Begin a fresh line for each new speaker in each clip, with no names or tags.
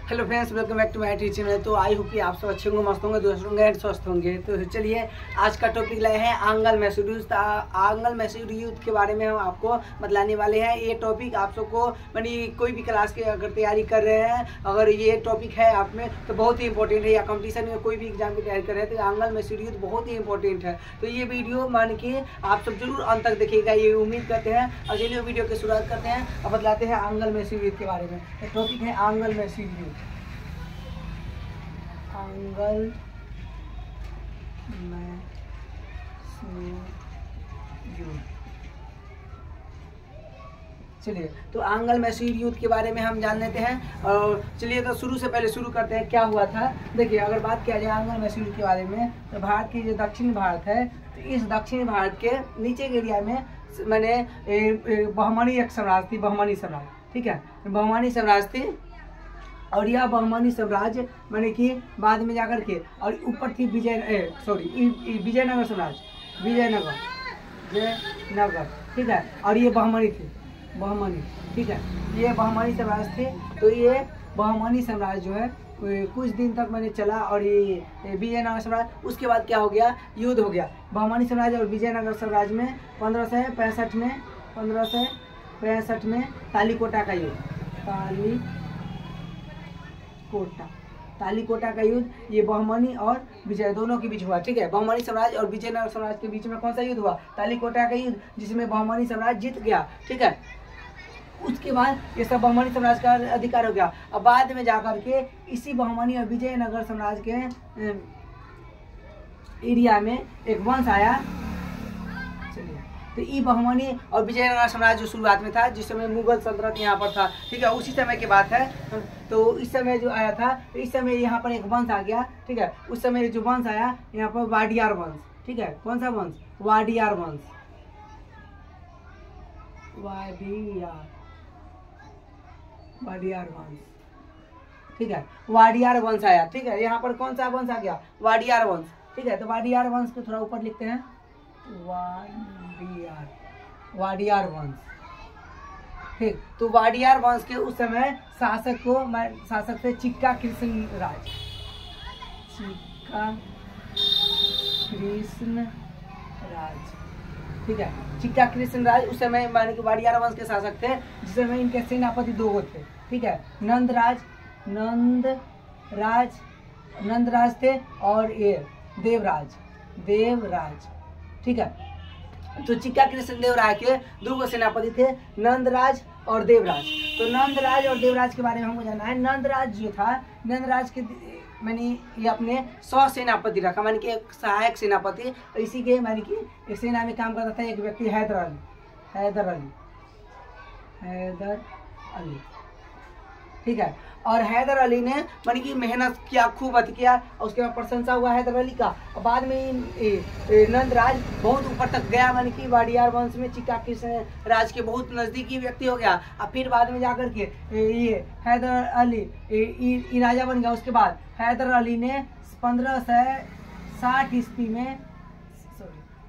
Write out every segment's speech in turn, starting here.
Hello friends, welcome back to my YouTube channel. तो I hope कि आप सब अच्छे होंगे, मस्त होंगे, दोस्त होंगे एंड स्वस्थ होंगे। तो चलिए आज का टॉपिक लाए हैं angle Mysore youth. Angle Mysore youth के बारे में हम आपको बतलाने वाले हैं। ये टॉपिक आप सबको यानी कोई भी क्लास के अगर तैयारी कर रहे हैं, अगर ये टॉपिक है आप में तो बहुत ही इंपॉर्टेंट है, या कंपटीशन में कोई भी एग्जाम की तैयारी कर रहे हैं तो आंगल मैसूर यूथ बहुत ही इंपॉर्टेंट है। तो ये वीडियो मान के आप सब जरूर अंत तक देखिएगा, ये उम्मीद करते हैं। और चलिए वीडियो की शुरुआत करते हैं और बतलाते हैं आंगल मैसूर यूथ के बारे में। टॉपिक है angle Mysore youth. Angle Mysore youth. चलिए तो आंगल मैसूर यूथ के बारे में हम जान लेते हैं। और चलिए तो शुरू से पहले शुरू करते हैं क्या हुआ था। देखिए अगर बात किया जाए आंगल मैसूर यूथ के बारे में तो भारत की जो दक्षिण भारत है, तो इस दक्षिण भारत के नीचे के एरिया में मैंने बहमनी एक साम्राज्य थी, बहमनी साम्राज्य, ठीक है, बहमनी साम्राज्य थी। और यह बहमनी साम्राज्य मैंने कि बाद में जाकर के और ऊपर थी विजयनगर साम्राज्य, विजयनगर, ठीक है। और ये बहमनी थी, बहमनी, ठीक है, ये बहमनी साम्राज्य थे। तो ये बहमनी साम्राज्य जो है कुछ दिन तक मैंने चला। और ये विजयनगर साम्राज्य, उसके बाद क्या हो गया, युद्ध हो गया बहमनी साम्राज्य और विजयनगर साम्राज्य में। 1565 में तालीकोटा का युद्ध, तालीकोटा का युद्ध, ये बहमनी और विजय दोनों के बीच हुआ, ठीक है। बहमनी साम्राज्य और विजयनगर साम्राज्य के बीच में कौन सा युद्ध हुआ, तालीकोटा का युद्ध, जिसमें बहमनी साम्राज्य जीत गया, ठीक है। उसके बाद ये सब बहमनी साम्राज्य का अधिकार हो गया। और बाद में जाकर के इसी बहमनी और विजयनगर साम्राज्य के एरिया में एक वंश आया। चलिए तो ये बहमनी और विजयनगर साम्राज्य जो शुरुआत में था, जिस समय मुगल सल्तनत यहाँ पर था, ठीक है, उसी समय की बात है। तो इस समय जो आया था, तो इस समय यहाँ पर एक वंश आ गया, ठीक है। उस समय जो वंश आया यहाँ पर वाडियार वंश, ठीक है। कौन सा वंश, वाडियार वंश, वाडियार वंश, ठीक है, वाडियार वंश आया, ठीक है। यहाँ पर कौन सा वंश आ गया, वाडियार वंश, ठीक है। तो वाडियार वंश को थोड़ा ऊपर लिखते हैं, वाडियार वंश, ठीक। तो वाडियार वंश के उस समय शासक थे चिक्का कृष्ण राज, ठीक है। चिक्का कृष्ण राज उस समय माने कि वाडियार वंश के शासक थे, जिस समय इनके सेनापति दो थे, ठीक है, नंदराज थे और ये देवराज, ठीक है। तो चिक्का कृष्ण देव राय के दो सेनापति थे, नंदराज और देवराज। तो नंदराज और देवराज के बारे में हमको जानना है। नंदराज जो था, नंदराज के मैंने ये अपने 100 सेनापति रखा, माने कि एक सहायक सेनापति। इसी के माने कि एक सेना में काम करता था एक व्यक्ति, हैदर अली, ठीक है। और हैदर अली ने माने कि मेहनत किया, खूब अति किया, और उसके बाद प्रशंसा हुआ हैदर अली का। और बाद में नंदराज बहुत ऊपर तक गया, माने कि वाडियार वंश में चिक्का कृष्ण राज के बहुत नज़दीकी व्यक्ति हो गया। और फिर बाद में जाकर के ये हैदर अली राजा बन गया। उसके बाद हैदर अली ने 1760 ईस्वी में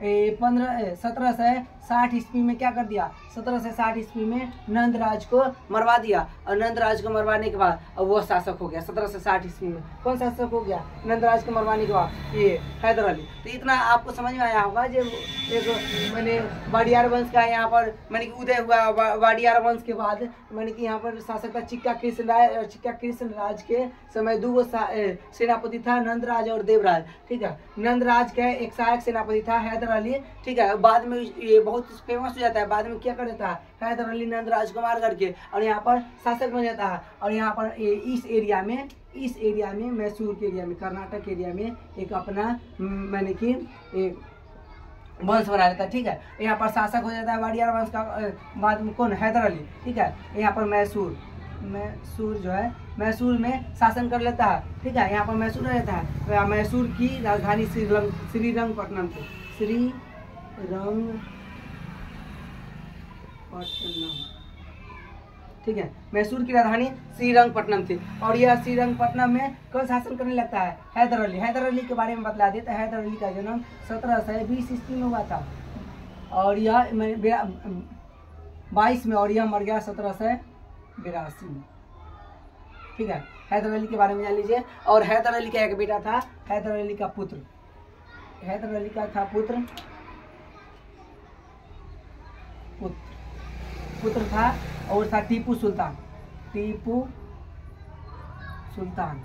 1760 ईस्वी में क्या कर दिया, 1760 ईस्वी में नंदराज को मरवा दिया। और नंदराज को मरवाने के बाद अब वो शासक हो गया। 1760 ईस्वी में कौन शासक हो गया, नंदराज को मरवाने के बाद ये हैदर अली। तो इतना आपको समझ में आया होगा। जो एक मैंने वाडियार वंश का यहाँ पर मैंने कि उदय हुआ। वाडियार वंश के बाद मैंने कि यहाँ पर शासक था चिक्का कृष्ण राज। और चिक्का कृष्ण राज के समय दो सेनापति था, नंदराज और देवराज, ठीक है। नंदराज का एक सहायक सेनापति था हैदर अली, ठीक है। बाद में ये बहुत फेमस हो जाता है। बाद में क्या कर देता है, हैदर अली नंदराज को मार करके और यहाँ पर शासक बन जाता है। और यहाँ पर इस एरिया में मैसूर के एरिया में, कर्नाटक एरिया में एक अपना मैंने कि एक वंश बना लेता है, ठीक है। यहाँ पर शासक हो जाता है वाडियार वंश का। बाद में कौन, हैदर अली, ठीक है। यहाँ पर मैसूर जो है, मैसूर में शासन कर लेता है, ठीक है। यहाँ पर मैसूर रहता है। मैसूर की राजधानी श्रीरंगपट्टनम थी, ठीक है। मैसूर की राजधानी श्रीरंगपट्टनम थी। और यह श्रीरंगपट्टनम में कौन शासन करने लगता है, हैदर अली। हैदर अली के बारे में बतला देते हैं। हैदर अली का जन्म 1720 ईस्वी में हुआ था और यह 22 में, और यह मर गया 1782 में। ठीक है, हैदर अली के बारे में जान लीजिए। और हैदर अली का एक बेटा था, हैदर अली का पुत्र, हैदर अली का था पुत्र था, और था टीपू सुल्तान, टीपू सुल्तान।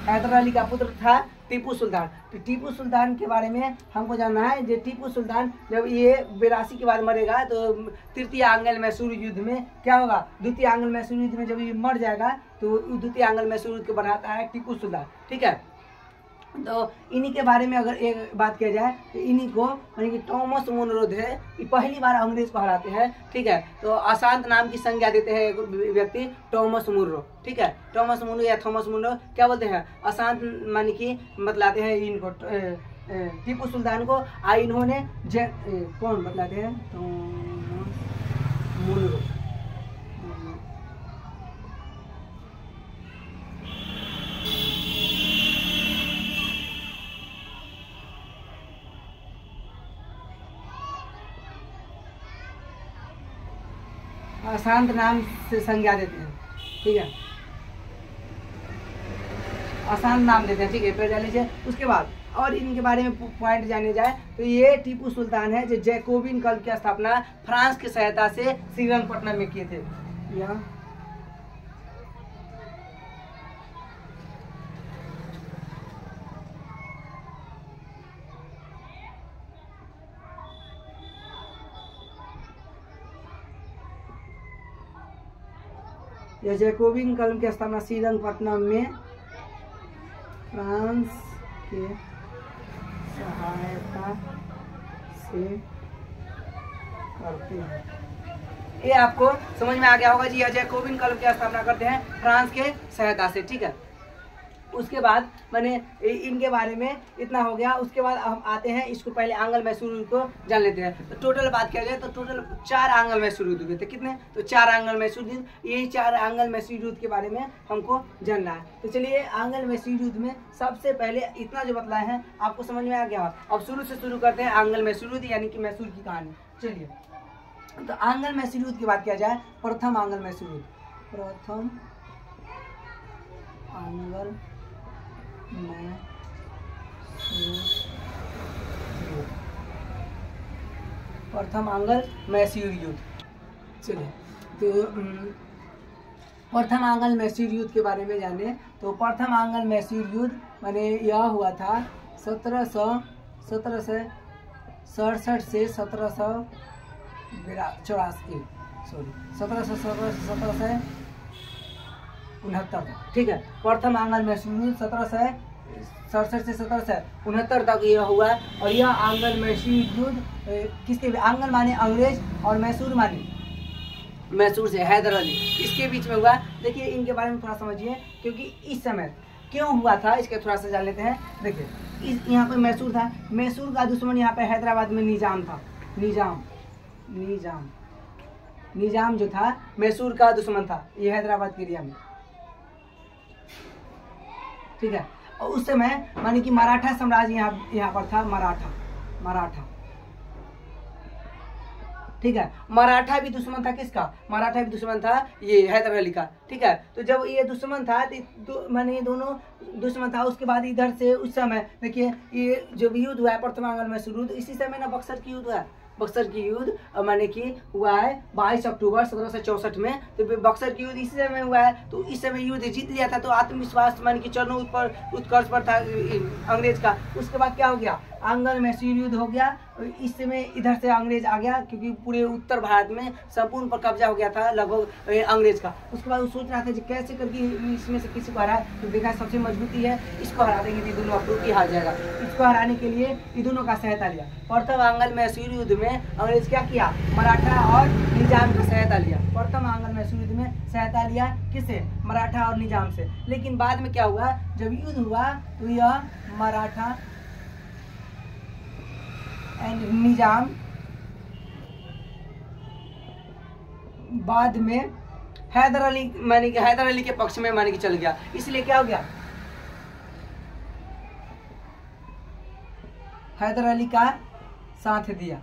हैदर अली का पुत्र था टीपू सुल्तान। तो टीपू सुल्तान के बारे में हमको जानना है। जो टीपू सुल्तान जब ये 82 के बाद मरेगा तो तृतीय आंग्ल मैसूर युद्ध में क्या होगा, द्वितीय आंग्ल मैसूर युद्ध में जब ये मर जाएगा तो द्वितीय आंग्ल मैसूर युद्ध को बनाता है टीपू सुल्तान। ठीक है, तो इन्हीं के बारे में अगर एक बात किया जाए तो इन्हीं को यानी कि थॉमस मुनरो है, ये पहली बार अंग्रेज को हराते हैं। ठीक है, तो अशांत नाम की संज्ञा देते हैं एक व्यक्ति थॉमस मुनरो। ठीक है, थॉमस मुनरो या थॉमस मुनरो क्या बोलते हैं, अशांत मानी कि बतलाते हैं इनको टीपू सुल्तान को। इन्होंने कौन बतलाते हैं, थॉमस मुनरो। अशांत नाम से संज्ञा देते हैं। ठीक है, अशांत नाम देते हैं। ठीक है, तो जान लीजिए। उसके बाद और इनके बारे में पॉइंट जाने जाए तो ये टीपू सुल्तान है जो जैकोबिन क्लब की स्थापना फ्रांस की सहायता से श्रीरंगपट्टनम में किए थे। यहाँ जैकोबिन क्लब की स्थापना श्रीरंगपट्टनम में फ्रांस के सहायता से करते हैं। ये आपको समझ में आ गया होगा जी, यह जैकोबिन क्लब की स्थापना करते हैं फ्रांस के सहायता से। ठीक है, उसके बाद मैंने इनके बारे में इतना हो गया। उसके बाद हम आते हैं, इसको पहले आंग्ल मैसूर युद्ध को जान लेते हैं। तो टोटल बात किया जाए तो टोटल 4 आंग्ल मैसूर युद्ध हुए थे। कितने, तो 4 आंग्ल मैसूर युद्ध। यही 4 आंग्ल मैसूर युद्ध के बारे में हमको जानना है। तो चलिए, आंग्ल मैसूर युद्ध में सबसे पहले इतना जो बतलाए हैं आपको समझ में आ गया। अब शुरू से शुरू करते हैं आंग्ल मैसूर युद्ध यानी कि मैसूर की कहानी। चलिए, तो आंग्ल मैसूर युद्ध की बात किया जाए, प्रथम आंग्ल मैसूर युद्ध, प्रथम आंग्ल प्रथम आंग्ल मैसूर युद्ध। चलिए, तो प्रथम आंग्ल मैसूर युद्ध के बारे में जाने तो प्रथम आंग्ल मैसूर युद्ध माने यह हुआ था 1767 से 1769। ठीक है, प्रथम आंग्ल मैसूर युद्ध 1767 से 1769 तक यह हुआ। और यह आंग्ल मैसूर युद्ध किसके, आंग्ल माने अंग्रेज और मैसूर माने मैसूर से हैदर अली, इसके बीच में हुआ। देखिए, इनके बारे में थोड़ा समझिए, क्योंकि इस समय क्यों हुआ था इसके थोड़ा सा जान लेते हैं। देखिए, इस यहाँ पे मैसूर था, मैसूर का दुश्मन यहाँ पे हैदराबाद में निजाम था। निजाम जो था मैसूर का दुश्मन था, ये हैदराबाद के एरिया में। ठीक है, और उस समय माने कि मराठा साम्राज्य यहाँ पर था, मराठा। ठीक है, मराठा भी दुश्मन था किसका, मराठा भी दुश्मन था ये हैदर अली का। ठीक है, तो जब ये दुश्मन था तो माने दोनों दुश्मन था। उसके बाद इधर से उस समय देखिए, ये जो भी युद्ध हुआ है प्रथम आंग्ल मैसूर युद्ध, इसी समय ना बक्सर की युद्ध हुआ है। बक्सर की युद्ध माने कि हुआ है 22 अक्टूबर 1764 में। तो बक्सर की युद्ध इसी समय हुआ है। तो इस समय युद्ध जीत लिया था, तो आत्मविश्वास माने कि चरनों उत्कर्ष पर था अंग्रेज का। उसके बाद क्या हो गया, आंग्ल मैसूर युद्ध हो गया। इस समय इधर से अंग्रेज आ गया, क्योंकि पूरे उत्तर भारत में संपूर्ण पर कब्जा हो गया था लगभग अंग्रेज का। उसके बाद वो सोच रहा था कि कैसे करके इसमें से किसी को हरा, तो देखा सबसे मजबूती है, इसको हरा देंगे तो दोनों अप्रूटी हार जाएगा। इसको हराने के लिए ये दोनों का सहायता लिया। प्रथम आंग्ल मैसूर युद्ध में अंग्रेज क्या किया, मराठा और निजाम का सहायता लिया। प्रथम आंग्ल मैसूर युद्ध में सहायता लिया किससे, मराठा और निजाम से। लेकिन बाद में क्या हुआ, जब युद्ध हुआ तो यह मराठा एंड निजाम बाद में हैदर अली माने कि हैदर अली के पक्ष में माने कि चल गया। इसलिए क्या हो गया, हैदर अली का साथ दिया।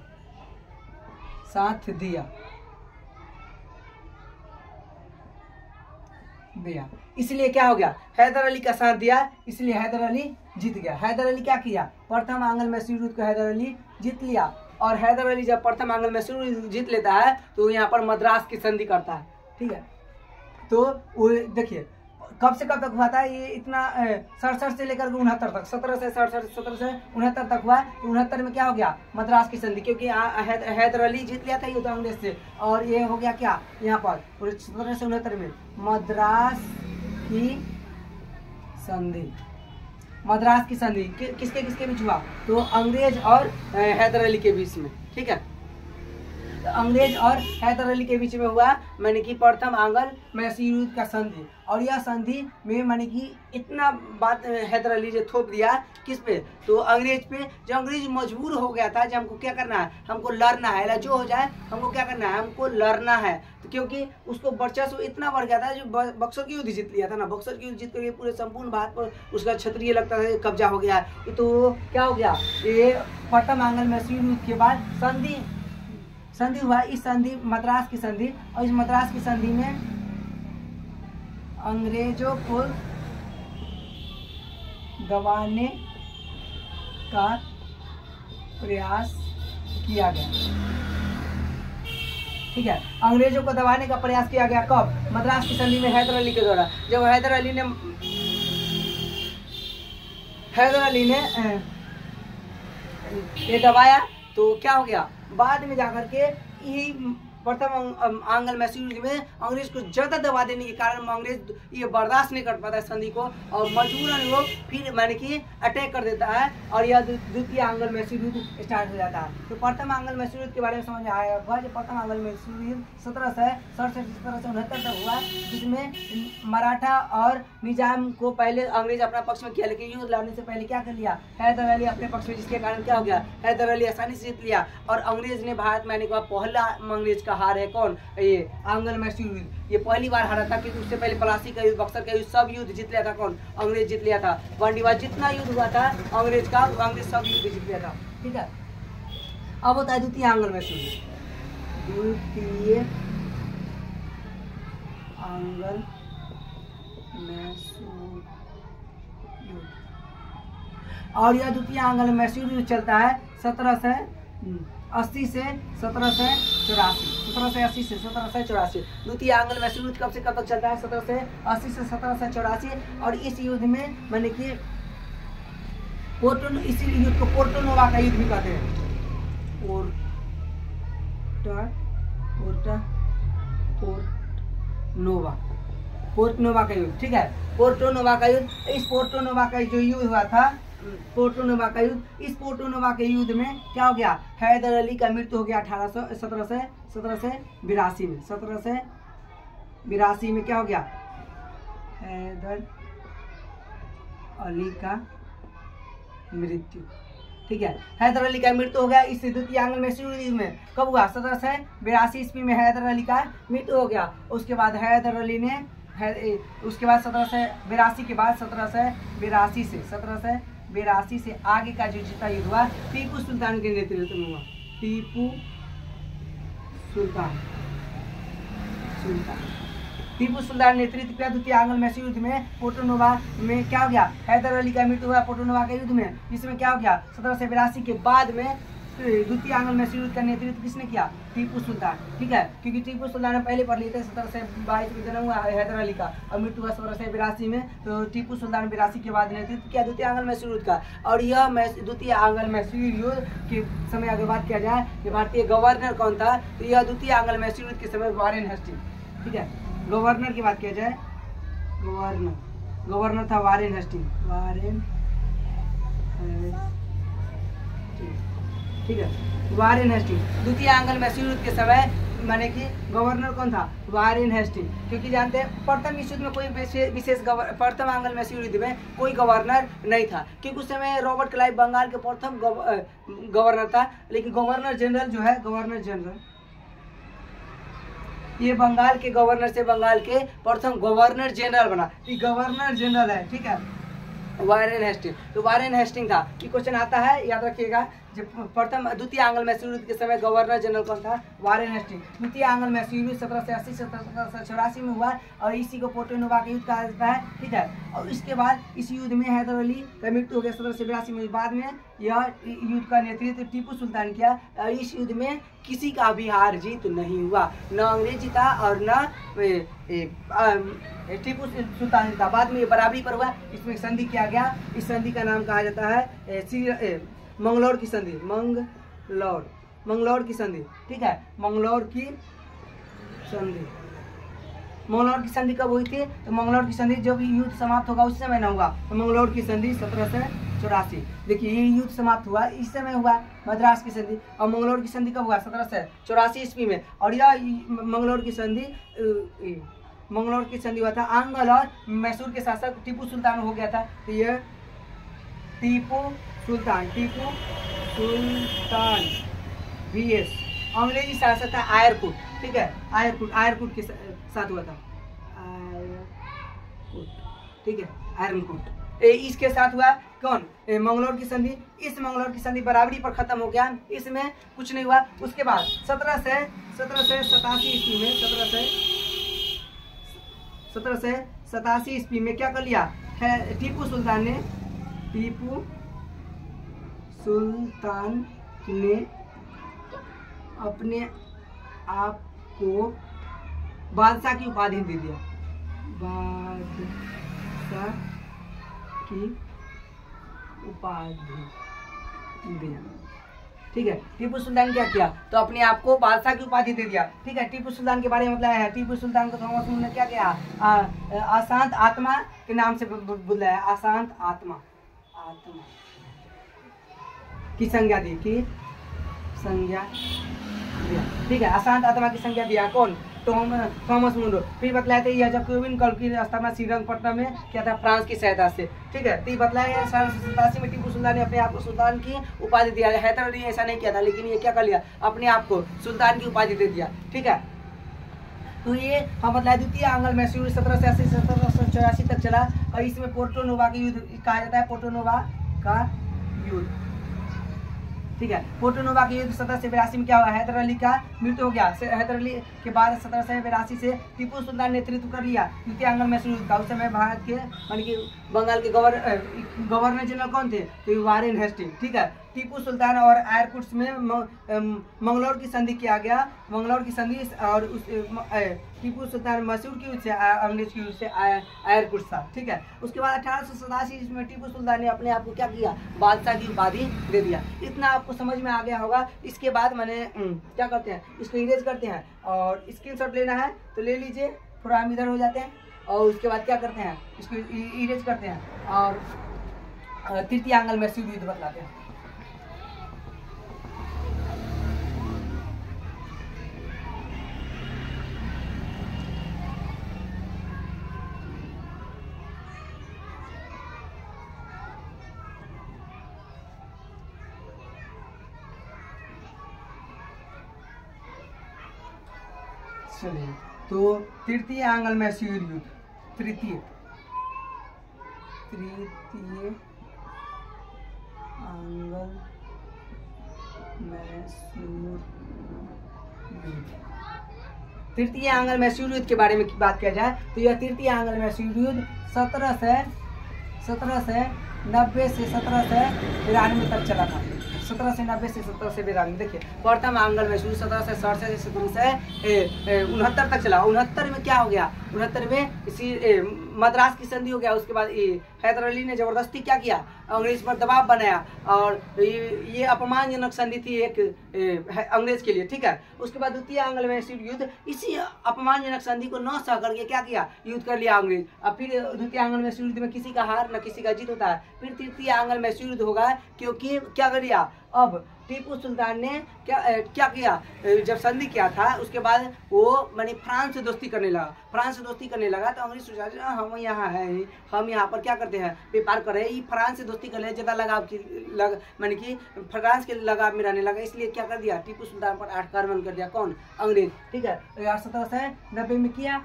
दिया, इसलिए क्या हो गया, हैदर अली का साथ दिया, इसलिए हैदर अली जीत गया। हैदर अली क्या किया, प्रथम आंग्ल मैसूर युद्ध को हैदर अली जीत लिया। और हैदर अली जब प्रथम आंग्ल मैसूर युद्ध जीत लेता है तो यहाँ पर मद्रास की संधि करता है, ठीक है। तो वो देखिए कब से कब तक हुआ था ये, इतना 67 से लेकर 69 तक, 1769 तक हुआ। तो 69 में क्या हो गया, मद्रास की संधि, क्योंकि हैदर अली जीत लिया था युद्ध अंग्रेज से, और ये हो गया क्या यहाँ पर 1769 में मद्रास की संधि। मद्रास की संधि किसके किसके बीच हुआ, तो अंग्रेज और हैदर अली के बीच में, ठीक है। तो अंग्रेज और हैदर अली के बीच में हुआ मैंने कि प्रथम आंग्ल मैसूर युद्ध का संधि। और यह संधि में मैंने कि इतना बात हैदर अली ने थोप दिया किस पे, तो अंग्रेज पे। जो अंग्रेज मजबूर हो गया था, जब हमको क्या करना है, हमको लड़ना है, जो हो जाए हमको क्या करना है, हमको लड़ना है। तो क्योंकि उसको वर्चस्व इतना बढ़ गया था, जो बक्सर की युद्ध जीत लिया था ना, बक्सर की युद्ध जीत कर पूरे संपूर्ण भारत पर उसका क्षत्रिय लगता था कब्जा हो गया। तो क्या हो गया, ये प्रथम आंग्ल मैसूर युद्ध के बाद संधि हुआ। इस संधि मद्रास की संधि, और इस मद्रास की संधि में अंग्रेजों को दबाने का प्रयास किया गया, ठीक है। अंग्रेजों को दबाने का प्रयास किया गया कब, मद्रास की संधि में हैदर अली के द्वारा। जब हैदर अली ने ये दबाया तो क्या हो गया, बाद में जाकर के यही प्रथम आंग्ल मैसूर युद्ध में अंग्रेज को ज्यादा दबा देने के कारण अंग्रेज ये बर्दाश्त नहीं कर पाता है संधि को, और मजबूरन वो फिर मैंने कि अटैक कर देता है, और यह द्वितीय आंग्ल मैसूर युद्ध स्टार्ट हो जाता है। तो प्रथम आंग्ल मैसूर युद्ध के बारे में समझ में आया होगा। जो प्रथम आंग्ल मैसूर युद्ध 1767 तक हुआ, जिसमें मराठा और निजाम को पहले अंग्रेज अपना पक्ष में किया, लेकिन युद्ध लड़ने से पहले क्या कर लिया, हैदर अली अपने पक्ष में, जिसके कारण क्या हो गया, हैदर अली आसानी से जीत लिया। और अंग्रेज ने भारत में आने के बाद पहला अंग्रेज हार है कौन, ये आंग्ल मैसूर युद्ध। ये पहली बार हारा था, क्योंकि उससे पहले प्लासी का युद्ध, बक्सर का युद्ध, सब युद्ध जीत लिया था कौन, अंग्रेज जीत लिया था। वांडीवाद जितना युद्ध हुआ था अंग्रेज का, अंग्रेज सब युद्ध जीत लिया था, ठीक है। अब होता है द्वितीय आंग्ल मैसूर युद्ध। द्वितीय आंग्ल मैसूर युद्ध, और यह द्वितीय आंग्ल मैसूर युद्ध चलता है 1780 से 1784, 1780 से 1784। द्वितीय आंग्ल मैसूर युद्ध कब से कब तक चलता है, 1780 से 1784। और इस युद्ध में मैंने कि इसी युद्ध को पोर्टोनोवा का युद्ध भी कहते हैं, पोर्टनोवा का युद्ध, ठीक है। पोर्टोनोवा का युद्ध, इस पोर्टोनोवा का जो युद्ध हुआ था, पोर्टोनोवा का युद्ध, इस पोर्टोनोवा के युद्ध में क्या हो गया, हैदर अली का मृत्यु हो गया 1782 में। 1782 में क्या हो गया, हैदर अली का मृत्यु, ठीक है। हैदर अली का मृत्यु हो गया इस द्वितीय आंग्ल मैसूर युद्ध में। कब हुआ, 1782 ईस्वी में हैदर अली का मृत्यु हो गया। उसके बाद हैदर अली ने उसके बाद 1782 के बाद 1782 से आगे का जो जीता युद्ध हुआ टीपू सुल्तान के नेतृत्व में हुआ। टीपू सुल्तान नेतृत्व का द्वितीय आंग्ल मैसूर युद्ध में पोर्टोनोवा में क्या हो गया, हैदर अली का मृत्यु हुआ पोर्टोनोवा के युद्ध में, जिसमें क्या हो गया 1782 के बाद में द्वितीय आंग्ल मैसूर युद्ध का नेतृत्व किसने किया, टीपू सुल्तान, ठीक है। क्योंकि टीपू सुल्तान ने पहले पढ़ लिए थे, 1722 में जन्म हुआ हैदर अली का और मृत्यु हुआ 1782 में। तो टीपू सुल्तान 82 के बाद नेतृत्व किया द्वितीय आंग्ल मैसूर युद्ध का। और यह द्वितीय आंग्ल मैसूर युद्ध के समय अगर बात किया जाए कि भारतीय गवर्नर कौन था, तो यह द्वितीय आंग्ल मैसूर युद्ध के समय वारेन हेस्टिंग, ठीक है। गवर्नर की बात किया जाए, गवर्नर था वारेन हेस्टिंग, ठीक है, वारेन हेस्टिंग। द्वितीय आंग्ल मैसूर युद्ध के समय माने कि गवर्नर कौन था, वारेन हेस्टिंग। क्योंकि जानते हैं प्रथम विश्व युद्ध में कोई विशेष प्रथम आंग्ल मैसूर युद्ध में कोई गवर्नर नहीं था, क्योंकि उस समय रॉबर्ट क्लाइव बंगाल के प्रथम गवर्नर था। लेकिन गवर्नर जनरल जो है, गवर्नर जनरल, ये बंगाल के गवर्नर से बंगाल के प्रथम गवर्नर जनरल बना, ये गवर्नर जनरल है, ठीक है। Warren Hasting. तो वारेन हेस्टिंग था। ये क्वेश्चन आता है, याद रखिएगा। जब प्रथम द्वितीय आंग्ल मैसूर युद्ध के समय गवर्नर जनरल कौन था? Warren Hasting. द्वितीय आंग्ल मैसूर युद्ध 1780 से 1784 में हुआ और इसी को पोर्टो नोवा का युद्ध कहा जाता है, ठीक है। और इसके बाद इस युद्ध में हैदर अली का मृत्यु हो गया 1782 में। बाद में यह युद्ध का नेतृत्व टीपू सुल्तान किया और इस युद्ध में किसी का भी हार जीत नहीं हुआ, न अंग्रेज जीता और न टीपू सुल्तान जीता। बाद में ये बराबरी पर हुआ, इसमें संधि किया गया। इस संधि का नाम कहा जाता है मंगलौर की संधि। मंगलौर की संधि, ठीक है। मंगलौर की संधि कब हुई थी? तो मंगलौर की संधि जब युद्ध समाप्त होगा उस समय ना हुआ। तो मंगलौर की संधि 1784। देखिए ये युद्ध समाप्त हुआ इस समय हुआ, मद्रास की संधि। और मंगलौर की संधि कब हुआ? 1784 ईस्वी में। और यह मंगलौर की संधि हुआ था। आंगल और मैसूर के शासक टीपू सुल्तान हो गया था। तो यह टीपू सुल्तान VS अंग्रेजी शासक था आयरकुट, ठीक है। आयरकुट के साथ हुआ था, ठीक है। आयरकुट इसके साथ हुआ कौन? मंगलौर की संधि। इस मंगलौर की संधि बराबरी पर खत्म हो गया, इसमें कुछ नहीं हुआ। उसके बाद 1787 ईस्वी में 1787 ईस्वी में क्या कर लिया? टीपू सुल्तान ने अपने आप को बादशाह की उपाधि दे दिया। बादशाह की उपाधि दिया, ठीक है। टीपू सुल्तान ने क्या किया? तो अपने आप को बादशाह की उपाधि दे दिया, ठीक है। टीपू सुल्तान के बारे में मतलब है, टीपू सुल्तान को थॉमस मूर ने क्या किया? अशांत आत्मा के नाम से बुलाया। अशांत आत्मा की संज्ञा दी, ठीक है। अशांत आत्मा की संज्ञा दिया कौन? थॉमस मुंडो। फिर बतलाया था यह जब क्यूबिन कल की स्थापना श्रीरंगपट्टनम में किया था फ्रांस की सहायता से, ठीक है। तो बतलाया 1787 में टीपू सुल्तान ने अपने आप को सुल्तान की उपाधि दिया। हैदर अली ने ऐसा नहीं किया था, लेकिन ये क्या कर लिया? अपने आप को सुल्तान की उपाधि दे दिया, ठीक है। तो ये हम बतलाया द्वितीय आंग्ल मैसूर 1780 से 1784 तक चला और इसमें पोर्टो नोवा का युद्ध कहा जाता है। पोर्टो नोवा का युद्ध, ठीक है। पोर्टो नोवा के युद्ध 1782 में क्या हुआ? हैदर अली का मृत्यु हो गया। हैदर अली के बाद 1782 से टीपू सुल्तान ने नेतृत्व कर लिया द्वितीय आंग्ल मैसूर युद्ध का। उस समय भारत के यानी कि बंगाल के गवर्नर जनरल कौन थे? तो वारेन हेस्टिंग, ठीक है। टीपू सुल्तान और आयरकुट में मंगलौर की संधि किया गया। मंगलौर की संधि और उस टीपू सुल्तान मैसूर की युद्ध से अंग्रेज की युद्ध से आयरकुट था, ठीक है। उसके बाद 1887 में टीपू सुल्तान ने अपने आप को क्या किया? बादशाह की उपाधि दे दिया। इतना आपको समझ में आ गया होगा। इसके बाद मैंने क्या करते हैं, इसको इरेज करते हैं और स्क्रीनशॉट लेना है तो ले लीजिए। थोड़ा हम इधर हो जाते हैं और उसके बाद क्या करते हैं, इसको इरेज करते हैं और तृतीय आंग्ल मैसूर युद्ध बतलाते हैं। चलिए, तो तृतीय आंग्ल मैसूर युद्ध, तृतीय आंग्ल मैसूर युद्ध। तृतीय आंग्ल मैसूर युद्ध के बारे में बात किया जाए तो यह तृतीय आंग्ल मैसूर युद्ध 1790 से 1792 तक चला था। 1790 से 1792। देखिए प्रथम आंग्ल मैसूर 1767 से 1769 तक चला। 69 में क्या हो गया? 69 में इसी मद्रास की संधि हो गया। उसके बाद हैदर अली ने जबरदस्ती क्या किया? अंग्रेज पर दबाव बनाया और ये अपमानजनक संधि थी एक अंग्रेज के लिए, ठीक है। उसके बाद द्वितीय आंग्ल मैसूर युद्ध इसी अपमानजनक संधि को न सह करके क्या किया? युद्ध कर लिया अंग्रेज। अब फिर द्वितीय आंग्ल मैसूर युद्ध में किसी का हार न किसी का जीत होता है। फिर तृतीय आंग्ल मैसूर युद्ध होगा क्योंकि क्या कर लिया? अब टीपू सुल्तान ने क्या किया, जब संधि किया था उसके बाद वो मानी फ्रांस से दोस्ती करने लगा। फ्रांस से दोस्ती करने लगा तो अंग्रेज सोचा हम यहाँ है, हम यहाँ पर क्या करते हैं, व्यापार कर रहे हैं, फ्रांस से दोस्ती कर रहे हैं, ज़्यादा लगाव की मानी कि फ्रांस के लगाव में रहने लगा। इसलिए क्या कर दिया, टीपू सुल्तान पर आक्रमण कर दिया। कौन, अंग्रेज। ठीक है, 1790 में किया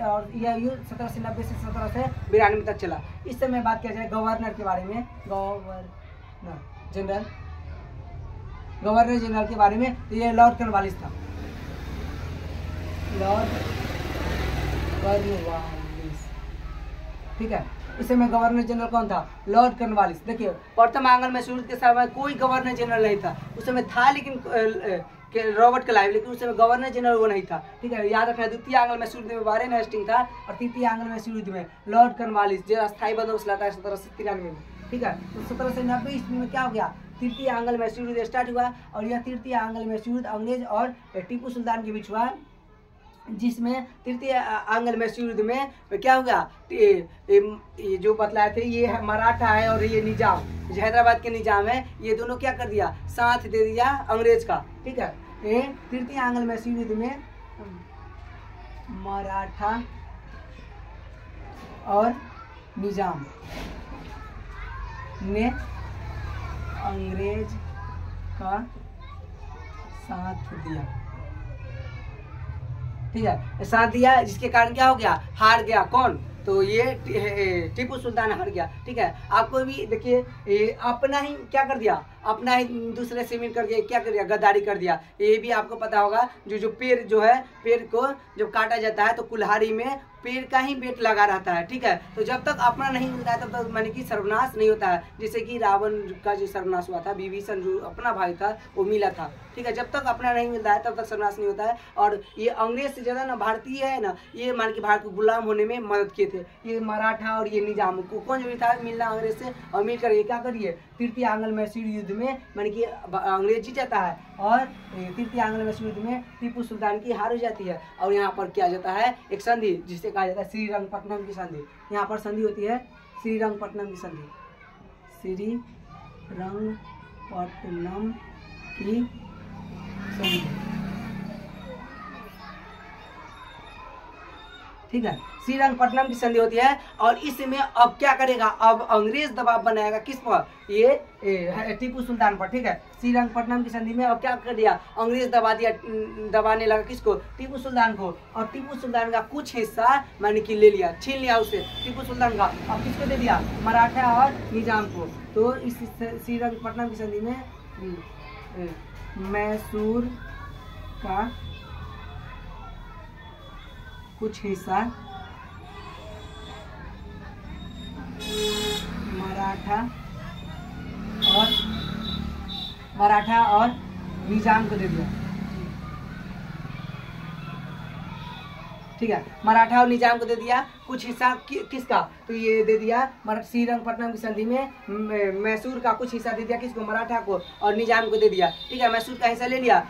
और यह युद्ध 1790 से 1792 तक चला। इस समय बात किया जाए गवर्नर के बारे में, गवर्नर जनरल के बारे में, तो ये लॉर्ड कॉर्नवालिस था। लॉर्ड कॉर्नवालिस, ठीक है। इस समय गवर्नर जनरल कौन था, लॉर्ड कॉर्नवालिस। देखिए प्रथम आंग्ल मैसूर के समय कोई गवर्नर जनरल नहीं था, उस समय था लेकिन रॉबर्ट क्लाइव, लेकिन उस समय गवर्नर जनरल वो नहीं था। ठीक है, याद रखना। द्वितीय आंग्ल मैसूर युद्ध में वारेन हेस्टिंग था और तृतीय आंग्ल मैसूर युद्ध में लॉर्ड कॉर्नवालिस जो स्थायी बंदोबस्त लाता है 1793 में। ठीक है, तो 1790 ईस्वी में क्या हो गया, तृतीय आंग्ल मैसूर युद्ध स्टार्ट हुआ और यह तृतीय आंग्ल मैसूर युद्ध अंग्रेज और टीपू सुल्तान के बीच हुआ, जिसमें तृतीय आंग्ल मैसूर युद्ध में क्या हुआ, ये जो बतलाए थे, ये मराठा है और ये निजाम, हैदराबाद के निजाम है, ये दोनों क्या कर दिया, साथ दे दिया अंग्रेज का। ठीक है, तृतीय आंग्ल मैसूर युद्ध में मराठा और निजाम ने अंग्रेज का साथ दिया। ठीक है, साथ दिया, जिसके कारण क्या हो गया, हार गया। कौन, तो ये टीपू सुल्तान हार गया। ठीक है, आपको भी देखिए अपना ही क्या कर दिया, अपना ही दूसरे से मिल करके क्या कर दिया, गद्दारी कर दिया। ये भी आपको पता होगा, जो पेड़ जो है, पेड़ को जब काटा जाता है तो कुल्हाड़ी में पेड़ का ही बेट लगा रहता है। ठीक है, तो जब तक अपना नहीं मिलता है तब तक माने कि सर्वनाश नहीं होता है। जैसे कि रावण का जो सर्वनाश हुआ था, विभीषण जो अपना भाई था वो मिला था। ठीक है, जब तक अपना नहीं मिलता है तब तक सर्वनाश नहीं होता है। और ये अंग्रेज से ज़्यादा ना भारतीय है ना, ये मान के भारत को गुलाम होने में मदद किए थे। ये मराठा और ये निजाम को कौन जो था मिलना अंग्रेज से, और मिलकर ये क्या करिए, तृतीय आंग्ल मैसूर युद्ध में माने कि अंग्रेज जीत जाता है और तृतीय आंग्ल मैसूर युद्ध में टीपू सुल्तान की हार हो जाती है। और यहाँ पर किया जाता है एक संधि, जिसे कहा जाता है श्रीरंगपट्टनम की संधि। यहाँ पर संधि होती है श्रीरंगपट्टनम की संधि, श्रीरंगपट्टनम की संधि। ठीक है, श्रीरंगपट्टनम की संधि होती है। और इसमें अब क्या करेगा, अब अंग्रेज दबाव बनाएगा किस पर, ये टीपू सुल्तान पर। ठीक है, श्रीरंगपट्टनम की संधि में अब क्या कर दिया, अंग्रेज दबाने लगा किसको, टीपू सुल्तान को। और टीपू सुल्तान का कुछ हिस्सा मैंने कि ले लिया, छीन लिया उसे टीपू सुल्तान का। अब किसको दे दिया, मराठा और निजाम को। तो इस श्रीरंगपट्टनम की संधि में मैसूर का कुछ हिस्सा मराठा और निजाम को दे दिया। ठीक है, मराठा और निजाम को दे दिया कुछ हिस्सा। किसका, तो ये दे दिया श्रीरंगपट्टनम की संधि में मैसूर का कुछ हिस्सा दे दिया किसको, मराठा को, और निजाम को दे दिया। ठीक है, मैसूर का हिस्सा ले लिया,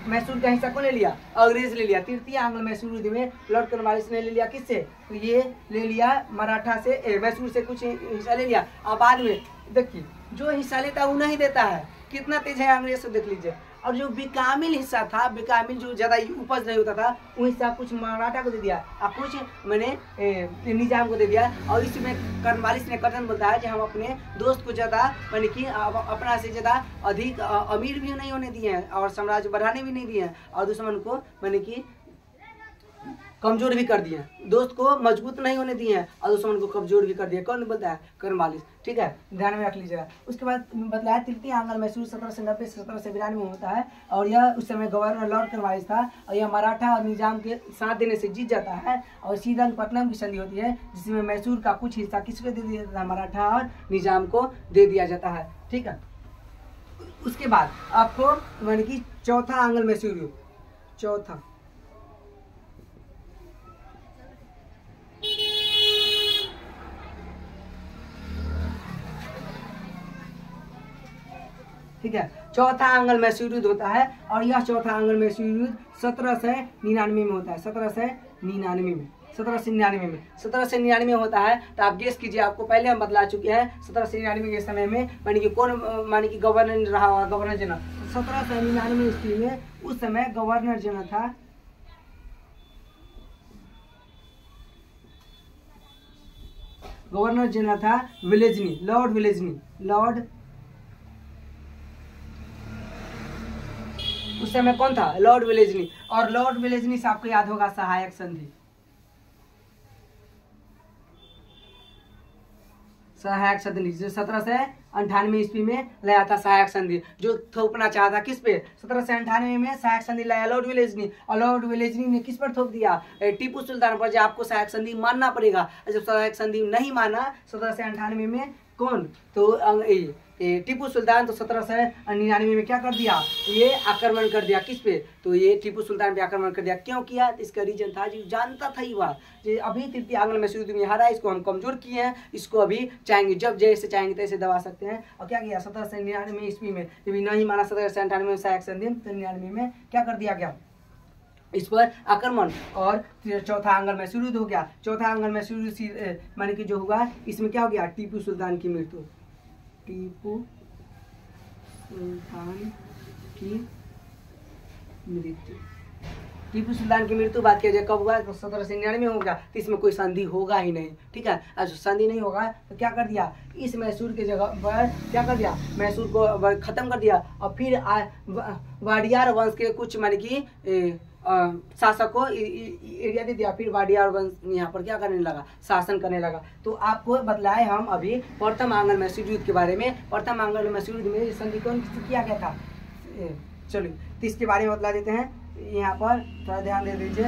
मैसूर का हिस्सा को ले लिया, अंग्रेज ले लिया। तृतीय आंग्ल मैसूर युद्ध में लॉर्ड कॉर्नवालिस ने ले लिया किससे, तो ये ले लिया मराठा से, मैसूर से कुछ हिस्सा ले लिया। अब बाद में देखिए जो हिस्सा लेता है वो नहीं देता है, कितना तेज है अंग्रेज से देख लीजिए। और जो बेकामिल हिस्सा था, बेकामिल जो ज़्यादा उपज नहीं होता था, वो हिस्सा कुछ मराठा को दे दिया और कुछ मैंने निजाम को दे दिया। और इसमें कॉर्नवालिस ने कथन बोलता है कि हम अपने दोस्त को ज़्यादा मैंने कि अपना से ज़्यादा अधिक अमीर भी नहीं होने दिए हैं और साम्राज्य बढ़ाने भी नहीं दिए हैं, और दुश्मन को मैंने कि कमजोर भी कर दिए, दोस्त को मजबूत नहीं होने दिए हैं और दुश्मन को कमजोर भी कर दिया। कौन बोलता है, कॉर्नवालिस। ठीक है, ध्यान में रख लीजिएगा। उसके बाद बतलाया तृतीय आंग्ल मैसूर 1790 से 1792 में होता है और यह उस समय गवर्नर लॉर्ड कॉर्नवालिस था और यह मराठा और निजाम के साथ देने से जीत जाता है। और श्रीरंगपट्टनम की संधि होती है जिसमें मैसूर का कुछ हिस्सा किसको दे दिया जाता है, मराठा और निजाम को दे दिया जाता है। ठीक है, उसके बाद आपको मैंने कि चौथा आंग्ल मैसूर युद्ध, चौथा ठीक है, चौथा आंग्ल मैसूर युद्ध होता है और यह चौथा आंग्ल मैसूर युद्ध 1799 में होता है, 1799 में। 1799 में। 1799 होता है तो आप गेस कीजिए, आपको पहले हम बतला चुके हैं 1799 के समय में मानी कि कौन मानी कि गवर्नर रहा होगा, गवर्नर जनरल। 1799 ईस्वी में उस समय गवर्नर जनरल था विलेजनी, लॉर्ड विलेजनी। उस समय कौन था? लॉर्ड विलेजनी। और लॉर्ड विलेजनी से आपको याद होगा सहायक संधि, जो 1798 ईस्वी में लाया था सहायक संधि, जो थोपना चाहा था किस पे? 1798 में सहायक संधि लाया लॉर्ड विलेजनी, और लॉर्ड विलेजनी ने किस पर थोप दिया? टीपू सुल्तान पर, जो आपको सहायक संधि मानना पड़ेगा। जब सहायक संधि नहीं माना 1798 में कौन? तो टीपू सुल्तान, तो 1799 में क्या कर दिया? ये आक्रमण कर दिया किस पे? तो ये टीपू सुल्तान पे आक्रमण कर दिया। क्यों किया? इसका रीजन था, जो जानता था ये बात, अभी तृतीय आंग्ल मैसूर युद्ध में हारा, इसको हम कमजोर किए हैं, इसको अभी चाहेंगे, जब जैसे चाहेंगे तैसे दबा सकते हैं। और क्या किया? 1799 ईस्वी में जब नहीं माना 1798 में सहायक संधि, तो 99 में क्या कर दिया गया? इस पर आक्रमण, और चौथा आंग्ल मैसूर युद्ध हो गया। चौथा आंग्ल मैसूर युद्ध माने कि जो हुआ, इसमें क्या हो गया? टीपू सुल्तान की मृत्यु। टीपू सुल्तान की मृत्यु बात किया जाए कब हुआ? तो 1799 में होगा, तो इसमें कोई संधि होगा ही नहीं, ठीक है। आज संधि नहीं होगा तो क्या कर दिया? इस मैसूर के जगह पर क्या कर दिया? मैसूर को खत्म कर दिया, और फिर वाडियार वंश के कुछ माने कि शासक को एरिया दे दिया। फिर वाडियार वंश यहाँ पर क्या करने लगा? शासन करने लगा। तो आपको बतलाए हम अभी प्रथम आंग्ल मैसूर युद्ध के बारे में। प्रथम आंग्ल मैसूर युद्ध में संधि कौन किया गया था? चलिए, तो इसके बारे में बतला देते हैं। यहाँ पर थोड़ा ध्यान दे दीजिए,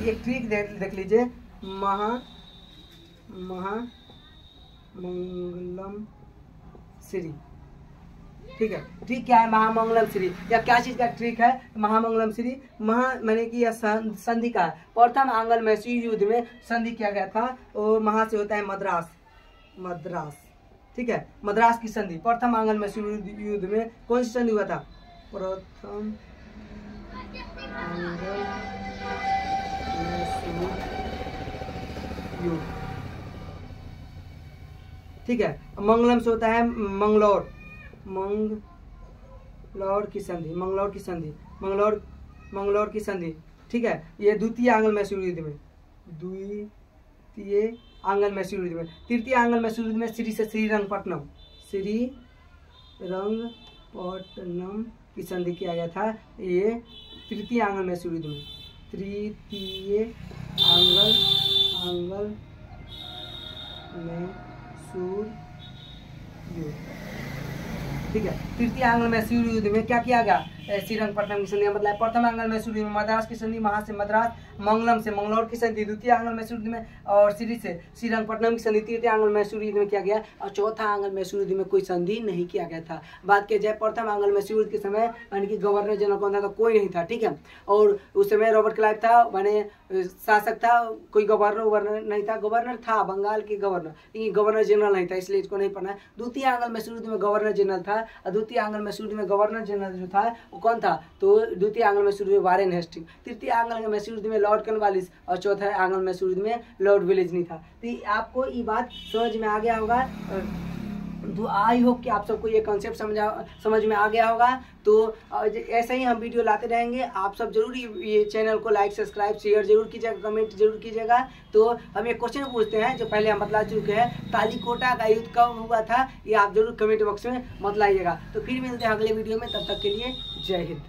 एक ट्रिक देख लीजिए, महामंगलम श्री, ठीक है। ट्रिक क्या है? महामंगलम श्री, या क्या चीज का ट्रिक है? महामंगलम श्री। मैंने कि यह संधि का प्रथम आंग्ल मैसूर युद्ध में संधि किया गया था, और महा से होता है मद्रास, ठीक है, मद्रास की संधि। प्रथम आंग्ल मैसूर युद्ध में कौन सी संधि हुआ था? प्रथम आंग्ल मैसूर युद्ध, ठीक है। मंगलम से होता है मंगलौर की संधि, ठीक है। ये द्वितीय आंग्ल मैसूर युद्ध में, तृतीय आंग्ल मैसूर युद्ध में श्री से श्रीरंगपट्टनम की संधि किया गया था। ये तृतीय आंग्ल मैसूर युद्ध में, तृतीय आंग्ल मैसूर युद्ध, ठीक है। तृतीय आंग्ल मैसूर युद्ध में क्या किया गया? श्रीरंगपट्टनम की संधि, मतलब प्रथम आंग्ल मैसूर युद्ध में मद्रास की संधि, महा से मद्रास, मंगलम से मंगलौर की संधि द्वितीय आंग्ल मैसूर युद्ध में, और श्री से श्रीरंगपट्टनम की संधि तृतीय आंग्ल मैसूर युद्ध में किया गया। और चौथा आंग्ल मैसूर युद्ध में कोई संधि नहीं किया गया था। बात किया जाए प्रथम आंग्ल मैसूर युद्ध के समय यानी कि गवर्नर जनरल कौन था? तो कोई नहीं था, ठीक है। और उस समय रॉबर्ट क्लाइव था, माने शासक था, कोई गवर्नर नहीं था। गवर्नर था बंगाल के गवर्नर, लेकिन गवर्नर जनरल नहीं था, इसलिए इसको नहीं पढ़ना है। द्वितीय आंग्ल मैसूर युद्ध में गवर्नर जनरल था, और द्वितीय आंग्ल मैसूर युद्ध में गवर्नर जनरल जो था वो कौन था? तो द्वितीय आंग्ल मैसूर युद्ध में वारेन हेस्टिंग, तृतीय आंग्ल मैसूर युद्ध में लॉर्ड कॉर्नवालिस, और चौथा आंग्ल मैसूर युद्ध में लॉर्ड विलेजनी था। तो आपको ये बात समझ में आ गया होगा। तो आई होप कि आप सबको ये कॉन्सेप्ट समझ में आ गया होगा। तो ऐसे ही हम वीडियो लाते रहेंगे। आप सब जरूर ये चैनल को लाइक, सब्सक्राइब, शेयर जरूर कीजिएगा, कमेंट जरूर कीजिएगा। तो हम एक क्वेश्चन पूछते हैं जो पहले हम बतला चुके हैं, कालीकोटा का युद्ध कब हुआ था? ये आप जरूर कमेंट बॉक्स में बतलाइएगा। तो फिर मिलते हैं अगले वीडियो में, तब तक के लिए जय हिंद।